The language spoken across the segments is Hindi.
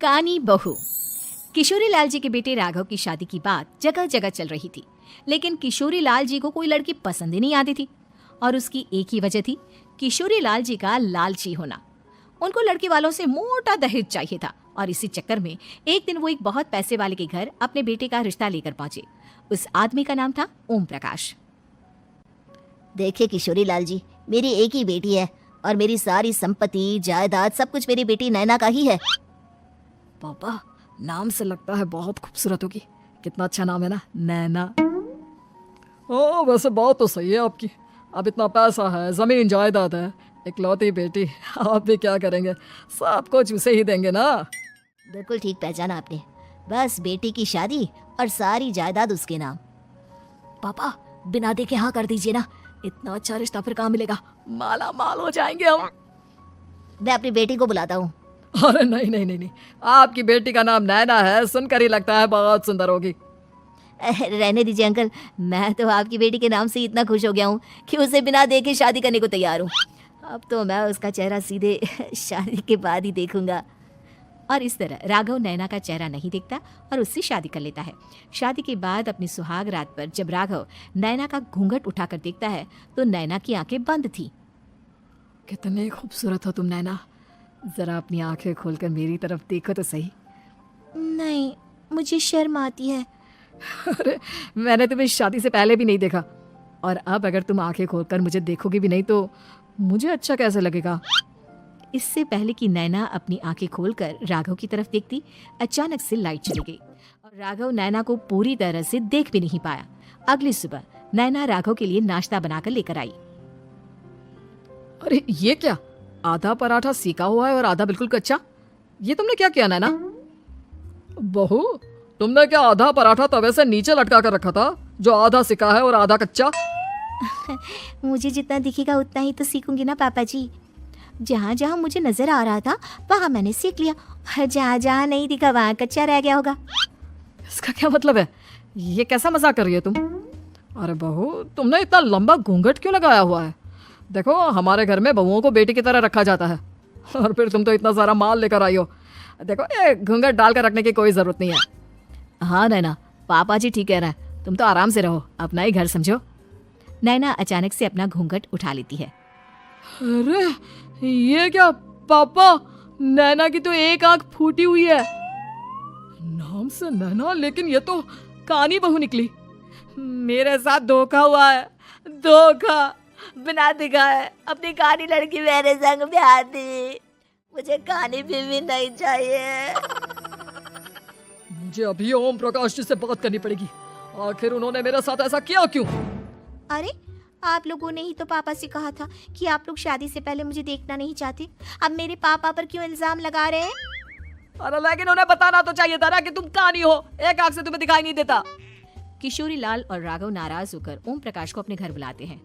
कानी बहू। किशोरी लाल जी के बेटे राघव की शादी की बात जगह जगह चल रही थी, लेकिन किशोरी लाल जी को कोई लड़की पसंद ही नहीं आती थी। और उसकी एक ही वजह थी, किशोरी लाल जी का लालची होना। उनको लड़के वालों से मोटा दहेज चाहिए था और इसी चक्कर में एक दिन वो एक बहुत पैसे वाले के घर अपने बेटे का रिश्ता लेकर पहुंचे। उस आदमी का नाम था ओम प्रकाश। देखिए किशोरी लाल जी, मेरी एक ही बेटी है और मेरी सारी संपत्ति जायदाद सब कुछ मेरी बेटी नैना का ही है। पापा, नाम से लगता है बहुत खूबसूरत होगी। कितना अच्छा नाम है ना, नैना। ओ वैसे बात तो सही है आपकी। अब इतना पैसा है, जमीन जायदाद है, इकलौती बेटी, आप भी क्या करेंगे? सब कुछ उसे ही देंगे ना। बिल्कुल ठीक पहचाना आपने। बस बेटी की शादी और सारी जायदाद उसके नाम। पापा, बिना देखे हाँ कर दीजिए ना। इतना अच्छा रिश्ता फिर कहाँ मिलेगा? माला माल हो जाएंगे हम। मैं अपनी बेटी को बुलाता हूँ। अरे नहीं नहीं नहीं नहीं, आपकी बेटी का नाम नैना है, सुनकर ही लगता है बहुत सुंदर होगी। रहने दीजिए अंकल, मैं तो आपकी बेटी के नाम से इतना खुश हो गया हूँ कि उसे बिना देखे शादी करने को तैयार हूँ। अब तो मैं उसका चेहरा सीधे शादी के बाद ही देखूंगा। और इस तरह राघव नैना का चेहरा नहीं देखता और उससे शादी कर लेता है। शादी के बाद अपनी सुहाग रात पर जब राघव नैना का घूंघट उठाकर देखता है तो नैना की आंखें बंद थी। कितने खूबसूरत हो तुम नैना, जरा अपनी आंखें खोलकर मेरी तरफ देखो तो सही। नहीं, मुझे शर्म आती है। अरे मैंने तुम्हें शादी से पहले भी नहीं देखा, और अब अगर तुम आंखें खोलकर मुझे देखोगी भी नहीं तो मुझे अच्छा कैसे लगेगा? इससे पहले कि नैना अपनी आंखें खोलकर राघव की तरफ देखती, अचानक से लाइट चली गई और राघव नैना को पूरी तरह से देख भी नहीं पाया। अगली सुबह नैना राघव के लिए नाश्ता बनाकर लेकर आई। अरे ये क्या, आधा पराठा सेका हुआ है और आधा बिल्कुल कच्चा। ये तुमने क्या किया नैना? बहू, तुमने क्या आधा पराठा तवे से नीचे लटका कर रखा था, जो आधा सेका है और आधा कच्चा? मुझे जितना दिखेगा उतना ही तो सीखूंगी ना पापा जी। जहाँ जहाँ मुझे नजर आ रहा था वहाँ मैंने सीख लिया, जहाँ जहाँ नहीं दिखा वहाँ कच्चा रह गया होगा। इसका क्या मतलब है? ये कैसा मजाक कर रही है तुम? अरे बहू, तुमने इतना लंबा घूंघट क्यों लगाया हुआ है? देखो, हमारे घर में बहुओं को बेटी की तरह रखा जाता है, और फिर तुम तो इतना सारा माल लेकर आई हो। देखो, ये घूंघट डालकर रखने की कोई जरूरत नहीं है। हाँ नैना, पापा जी ठीक कह रहे हैं, तुम तो आराम से रहो, अपना ही घर समझो। नैना अचानक से अपना घूंघट उठा लेती है। अरे ये क्या पापा, नैना की तो एक आंख फूटी हुई है। नाम से नैना, लेकिन ये तो कानी बहू निकली। मेरे साथ धोखा हुआ है, धोखा। बिना दिखाए अपनी कानी लड़की मेरे संग ब्याह दी। मुझे कानी बीवी नहीं चाहिए। मुझे अभी ओम प्रकाश जी से बात करनी पड़ेगी। आखिर उन्होंने मेरे साथ ऐसा किया क्यों? अरे आप लोगों ने ही तो पापा से कहा था कि आप लोग शादी से पहले मुझे देखना नहीं चाहते। अब मेरे पापा पर क्यों इल्जाम लगा रहे हैं? अरे लेकिन उन्हें बताना तो चाहिए था ना कि तुम कानी हो, एक आंख से तुम्हें दिखाई नहीं देता। किशोरी लाल और राघव नाराज होकर ओम प्रकाश को अपने घर बुलाते हैं।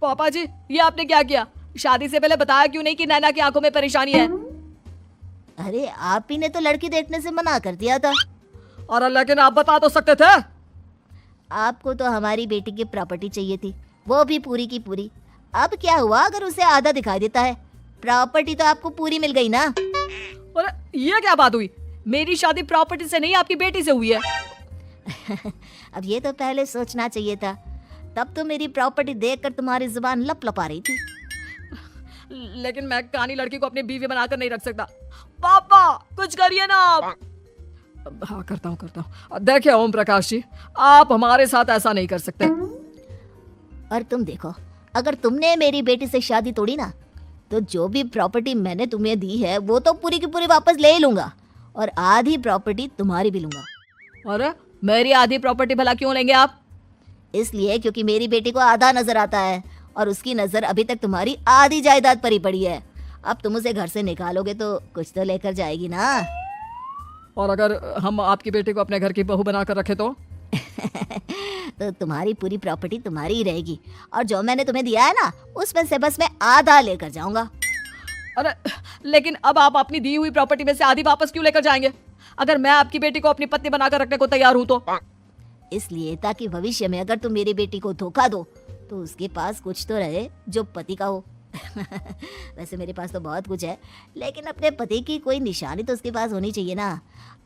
पापा जी, ये आपने क्या किया? शादी से पहले बताया क्यों नहीं कि नैना की आंखों में परेशानी है? अरे आप ही ने तो लड़की देखने से मना कर दिया था। अरे लेकिन आप बता तो सकते थे। आपको तो हमारी बेटी की प्रॉपर्टी चाहिए थी, वो भी पूरी की पूरी। अब क्या हुआ अगर उसे आधा दिखाई देता है? प्रॉपर्टी तो आपको पूरी मिल गई ना। अरे ये क्या बात हुई? मेरी शादी प्रॉपर्टी से नहीं, आपकी बेटी से हुई है। अब ये तो पहले सोचना चाहिए था, तब तो मेरी प्रॉपर्टी देखकर तुम्हारी जुबान लप लपा रही थी। लेकिन मैं कानी लड़की को अपनी बीवी बनाकर नहीं रख सकता। पापा कुछ करिए ना आप। हाँ करता हूँ। देखिए ओम प्रकाश जी, आप हमारे साथ ऐसा नहीं कर सकते। और तुम देखो, अगर तुमने मेरी बेटी से शादी तोड़ी ना, तो जो भी प्रॉपर्टी मैंने तुम्हें दी है वो तो पूरी की पूरी वापस ले लूंगा, और आधी प्रॉपर्टी तुम्हारी भी लूंगा। अरे मेरी आधी प्रॉपर्टी भला क्यों लेंगे आप? इसलिए क्योंकि मेरी बेटी को आधा नजर आता है और उसकी नजर अभी तक तुम्हारी आधी जायदाद पर ही पड़ी है। अब तुम उसे घर से निकालोगे तो कुछ तो लेकर जाएगी ना। और अगर हम आपकी बेटी को अपने घर की बहू बनाकर रखे तो? तो तुम्हारी पूरी प्रॉपर्टी तुम्हारी ही रहेगी, और जो मैंने तुम्हें दिया है ना, उसमें से बस मैं आधा लेकर जाऊंगा। अरे लेकिन अब आप अपनी दी हुई प्रॉपर्टी में से आधी वापस क्यों लेकर जाएंगे, अगर मैं आपकी बेटी को अपनी पत्नी बनाकर रखने को तैयार हूं तो? इसलिए ताकि भविष्य में अगर तुम मेरी बेटी को धोखा दो तो उसके पास कुछ तो रहे जो पति का हो। वैसे मेरे पास तो बहुत कुछ है, लेकिन अपने पति की कोई निशानी तो उसके पास होनी चाहिए ना।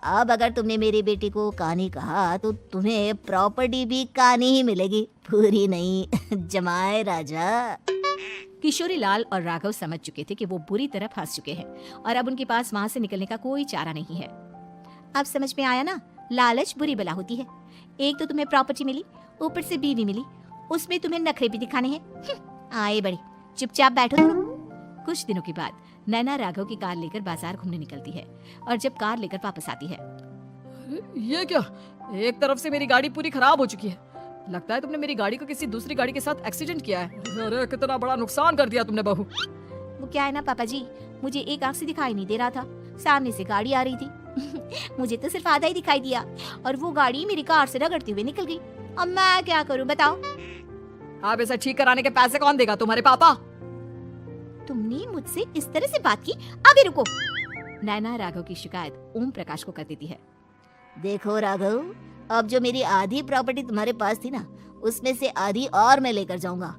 अब अगर तुमने मेरी बेटी को कानी कहा तो तुम्हें प्रॉपर्टी भी कानी ही मिलेगी, पूरी नहीं। जमाए राजा। किशोरी लाल और राघव समझ चुके थे कि वो बुरी तरह फंस चुके हैं और अब उनके पास वहां से निकलने का कोई चारा नहीं है। अब समझ में आया ना, लालच बुरी बला होती है। एक तो तुम्हें प्रॉपर्टी मिली, ऊपर से बीवी मिली, उसमें तुम्हें नखरे भी दिखाने हैं। आए बड़ी, चुपचाप बैठो तुम। कुछ दिनों के बाद नैना राघव की कार लेकर बाजार घूमने निकलती है और जब कार लेकर वापस आती है, ये क्या, एक तरफ से मेरी गाड़ी पूरी खराब हो चुकी है। लगता है तुमने मेरी गाड़ी को किसी दूसरी गाड़ी के साथ एक्सीडेंट किया है। अरे कितना बड़ा नुकसान कर दिया तुमने बहू। वो क्या है ना पापा जी, मुझे एक आंख से दिखाई नहीं दे रहा था, सामने से गाड़ी आ रही थी। मुझे तो सिर्फ आधा ही दिखाई दिया और वो गाड़ी मेरी कार से रगड़ते हुए निकल गई। अब मैं क्या करूं बताओ? अब इसे ठीक कराने के पैसे कौन देगा, तुम्हारे पापा? तुमने मुझसे इस तरह से बात की? अभी रुको। नैना राघव की शिकायत ओम प्रकाश को कर देती है। देखो राघव, अब जो मेरी आधी प्रॉपर्टी तुम्हारे पास थी ना, उसमें से आधी और मैं लेकर जाऊंगा,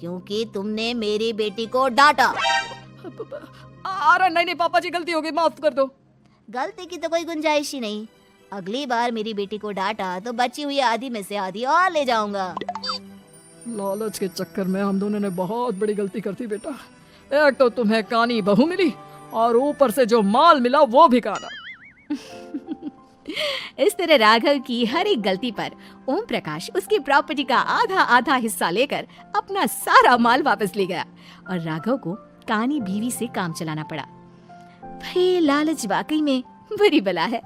क्योंकि तुमने मेरी बेटी को डांटा। अरे नहीं पापा जी, गलती हो गई, माफ कर दो। गलती की तो कोई गुंजाइश ही नहीं। अगली बार मेरी बेटी को डांटा तो बची हुई आधी में से आधी और ले जाऊंगा। लालच के चक्कर में हम दोनों ने बहुत बड़ी गलती कर दी बेटा। एक तो तुम्हें कानी बहू मिली और ऊपर से जो माल मिला वो भी काना। इस तरह राघव की हर एक गलती पर ओम प्रकाश उसकी प्रॉपर्टी का आधा आधा हिस्सा लेकर अपना सारा माल वापस ले गया और राघव को कानी बीवी से काम चलाना पड़ा। भाई लालच वाकई में बुरी बला है।